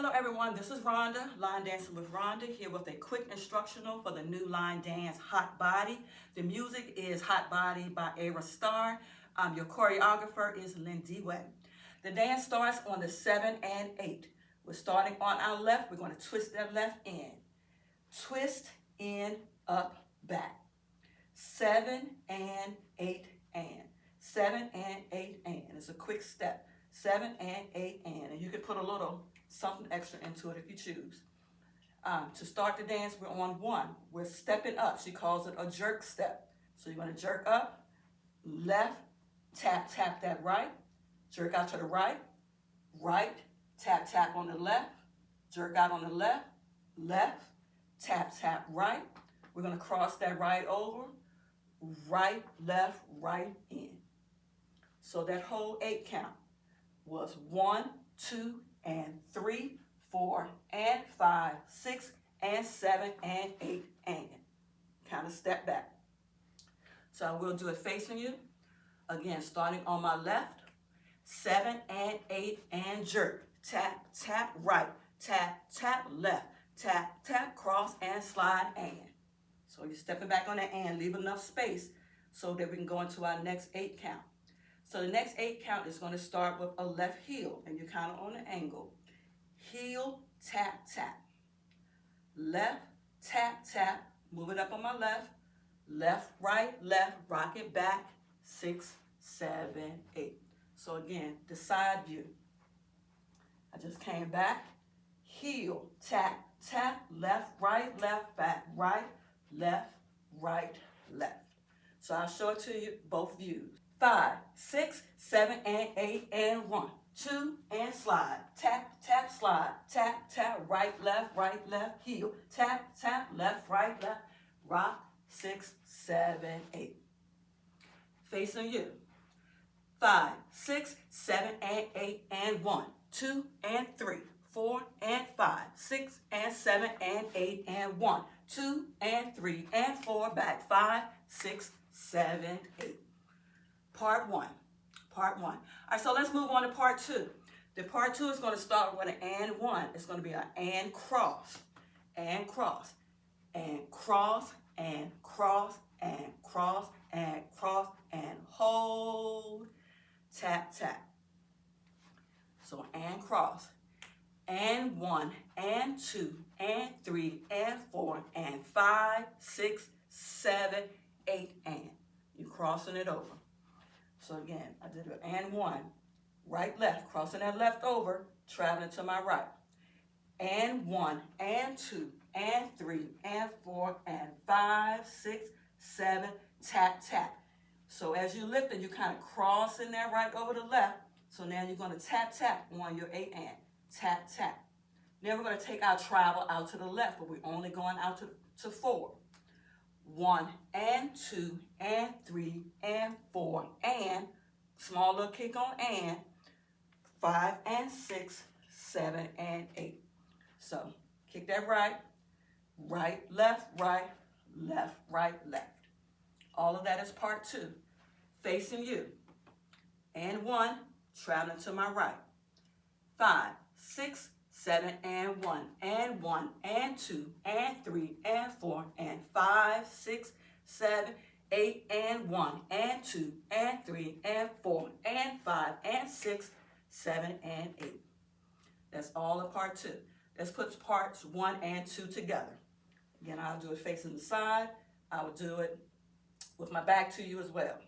Hello everyone, this is Rhonda, Line Dancing with Rhonda, here with a quick instructional for the new line dance, Hot Body. The music is Hot Body by Ara Star. Your choreographer is Lindiwe. The dance starts on the 7 and 8. We're starting on our left. We're going to twist that left in. Twist, in, up, back. 7 and 8 and. 7 and 8 and. It's a quick step. 7 and 8 and you can put a little something extra into it if you choose. To start the dance, we're on 1. We're stepping up. She calls it a jerk step. So you're going to jerk up, left, tap, tap that right, jerk out to the right, right, tap, tap on the left, jerk out on the left, left, tap, tap right. We're going to cross that right over, right, left, right, in. So that whole 8 count was 1, 2, and 3, 4, and 5, 6, and 7, and 8, and. Kind of step back. So I will do it facing you. Again, starting on my left, 7 and 8, and jerk. Tap, tap, right. Tap, tap, left. Tap, tap, cross, and slide, and. So you're stepping back on that and. Leave enough space so that we can go into our next 8 count. So the next 8 count is going to start with a left heel, and you're kind of on an angle. Heel, tap, tap. Left, tap, tap. Move it up on my left. Left, right, left. Rock it back. 6, 7, 8. So again, the side view. I just came back. Heel, tap, tap. Left, right, left, back, right, left, right, left. So I'll show it to you both views. 5, 6, 7, and 8, and 1, 2, and slide. Tap, tap, slide. Tap, tap, right, left, heel. Tap, tap, left, right, left. Rock, 6, 7, 8. Facing you. 5, 6, 7, and 8, and 1, 2, and 3, 4, and 5, 6, and 7, and 8, and 1, 2, and 3, and 4, back 5, 6, 7, 8. Part 1. Part 1. All right, so let's move on to part 2. The part 2 is going to start with an and 1. It's going to be an and cross, and cross, and cross, and cross, and cross, and cross, and hold, tap, tap. So and cross, and 1, and 2, and 3, and 4, and 5, 6, 7, 8, and. You're crossing it over. So again, I did an and 1, right, left, crossing that left over, traveling to my right. And 1, and 2, and 3, and 4, and 5, 6, 7, tap, tap. So as you're lifting, you're kind of crossing that right over the left. So now you're going to tap, tap on your 8 and. Tap, tap. Then we're going to take our travel out to the left, but we're only going out to 4. 1, and 2, and 3, and 4, and small little kick on and 5 and 6, 7 and 8. So kick that right, right, left, right, left, right, left. All of that is part 2. Facing you. And 1, traveling to my right. 5, 6, 7, and 1, and 1, and 2, and 3, and 4, and 5, 6, 7, 8, and 1, and 2, and 3, and 4, and 5, and 6, 7, and 8. That's all of part 2. Let's put parts 1 and 2 together. Again, I'll do it facing the side. I will do it with my back to you as well.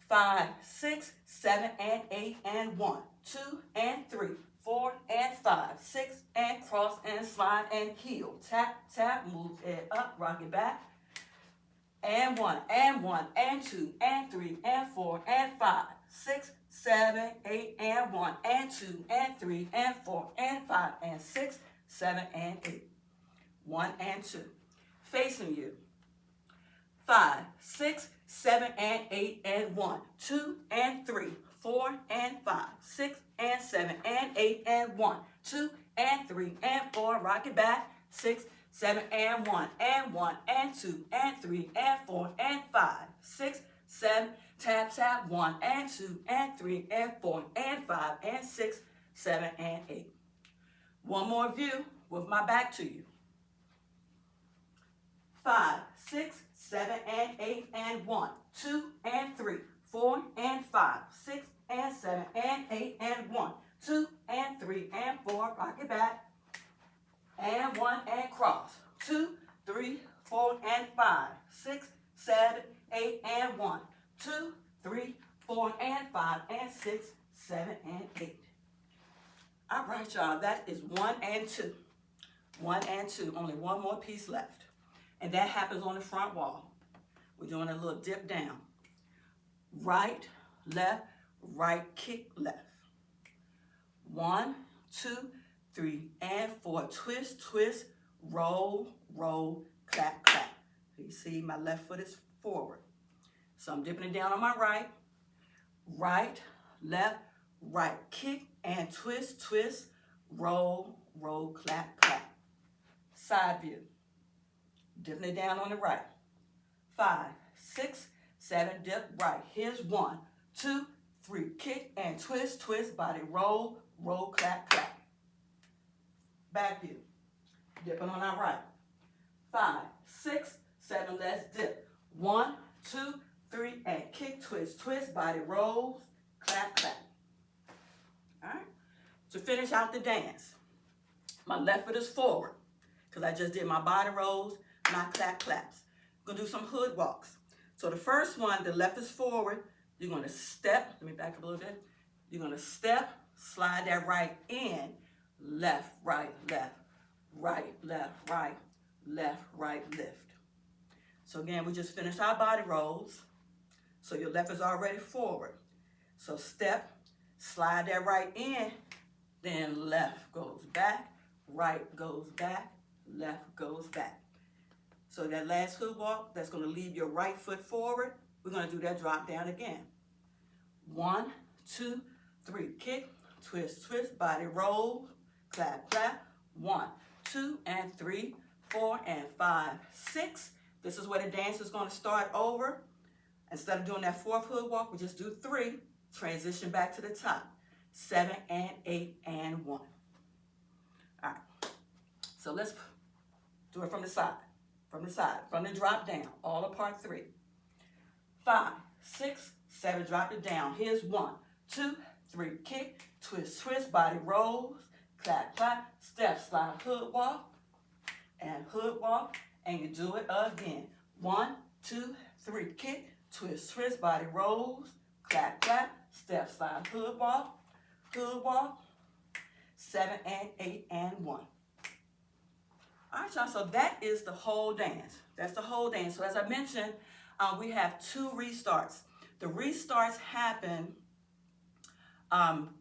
5, 6, 7, and 8, and 1, 2, and 3, 4, and 5, 6, and cross, and slide, and heel. Tap, tap, move it up, rock it back. And 1, and 1, and 2, and 3, and 4, and 5, 6, 7, 8, and 1, and 2, and 3, and 4, and 5, and 6, 7, and 8. 1 and 2. Facing you. 5, 6, 7, and 8, and 1, 2, and 3, 4, and 5, 6, and 7, and 8, and 1, 2, and 3, and 4, rock it back, 6, 7, and 1, and 1, and 2, and 3, and 4, and 5, 6, 7, tap, tap, 1, and 2, and 3, and 4, and 5, and 6, 7, and 8. One more view with my back to you. 5, 6, 7, and 8, and 1, 2, and 3, 4, and 5, 6, and 7, and 8, and 1, 2, and 3, and 4, rock it back, and 1, and cross, 2, 3, 4, and 5, 6, 7, 8, and 1, 2, 3, 4, and 5, and 6, 7, and 8. All right, y'all, that is 1 and 2. 1 and 2, only one more piece left. And that happens on the front wall. We're doing a little dip down. Right, left, right, kick, left. 1, 2, 3, and 4. Twist, twist, roll, roll, clap, clap. You see my left foot is forward. So I'm dipping it down on my right. Right, left, right, kick, and twist, twist, roll, roll, clap, clap. Side view. Dipping it down on the right. 5, 6, 7, dip right. Here's 1, 2, 3, kick and twist, twist, body roll, roll, clap, clap. Back view. Dipping on our right. 5, 6, 7, let's dip. 1, 2, 3, and kick, twist, twist, body rolls, clap, clap. All right. To finish out the dance, my left foot is forward because I just did my body rolls, my clap claps. I'm going to do some hood walks. So the first one, the left is forward. You're going to step. Let me back up a little bit. You're going to step, slide that right in, left, right, left, right, left, right, left, right, lift. So again, we just finished our body rolls. So your left is already forward. So step, slide that right in, then left goes back, right goes back, left goes back. So that last hood walk, that's going to leave your right foot forward. We're going to do that drop down again. 1, 2, 3, kick, twist, twist, body roll, clap, clap. 1, 2, and 3, 4, and 5, 6. This is where the dance is going to start over. Instead of doing that 4th hood walk, we just do 3. Transition back to the top. 7, and 8, and 1. All right. So let's do it from the side. From the drop down, all of part 3. 5, 6, 7, drop it down. Here's 1, 2, 3, kick, twist, twist, body rolls, clap, clap, step, slide, hood walk, and you do it again. 1, 2, 3, kick, twist, twist, body rolls, clap, clap, step, slide, hood walk, 7, and 8, and 1. All right, y'all, so that is the whole dance. That's the whole dance. So as I mentioned, we have 2 restarts. The restarts happen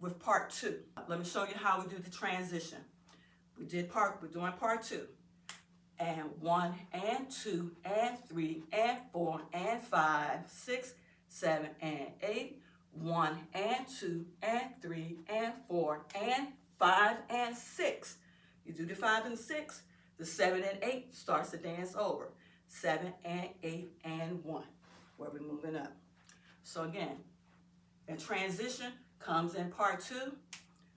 with part 2. Let me show you how we do the transition. We're doing part 2. And 1, and 2, and 3, and 4, and 5, 6, 7, and 8. 1, and 2, and 3, and 4, and 5, and 6. You do the 5 and 6. The 7 and 8 starts the dance over. 7, and 8, and 1, where we're moving up. So again, the transition comes in part 2.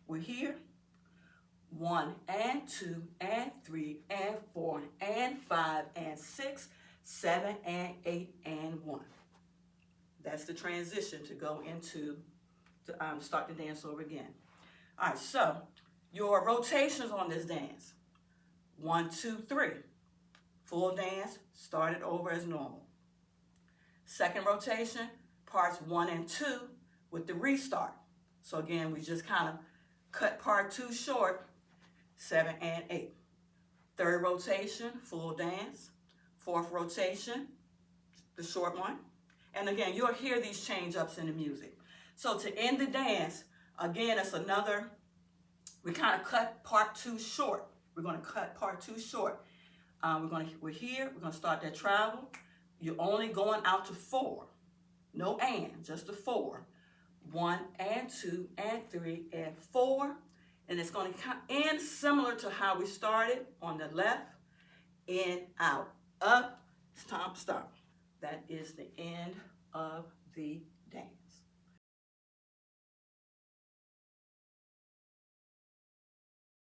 We're here. 1, and 2, and 3, and 4, and 5, and 6, 7, and 8, and 1. That's the transition to go into, to start the dance over again. All right, so your rotations on this dance. 1, 2, 3. Full dance, started over as normal. Second rotation, parts 1 and 2 with the restart. So again, we just kind of cut part 2 short, 7 and 8. Third rotation, full dance. Fourth rotation, the short one. And again, you'll hear these change ups in the music. So to end the dance, again, it's another, we kind of cut part 2 short. We're going to cut part 2 short. We're here, we're going to start that travel. You're only going out to 4. No and, just the 4. 1, and 2, and 3, and 4. And it's going to end similar to how we started on the left. In, out, up, stomp, stop. That is the end of the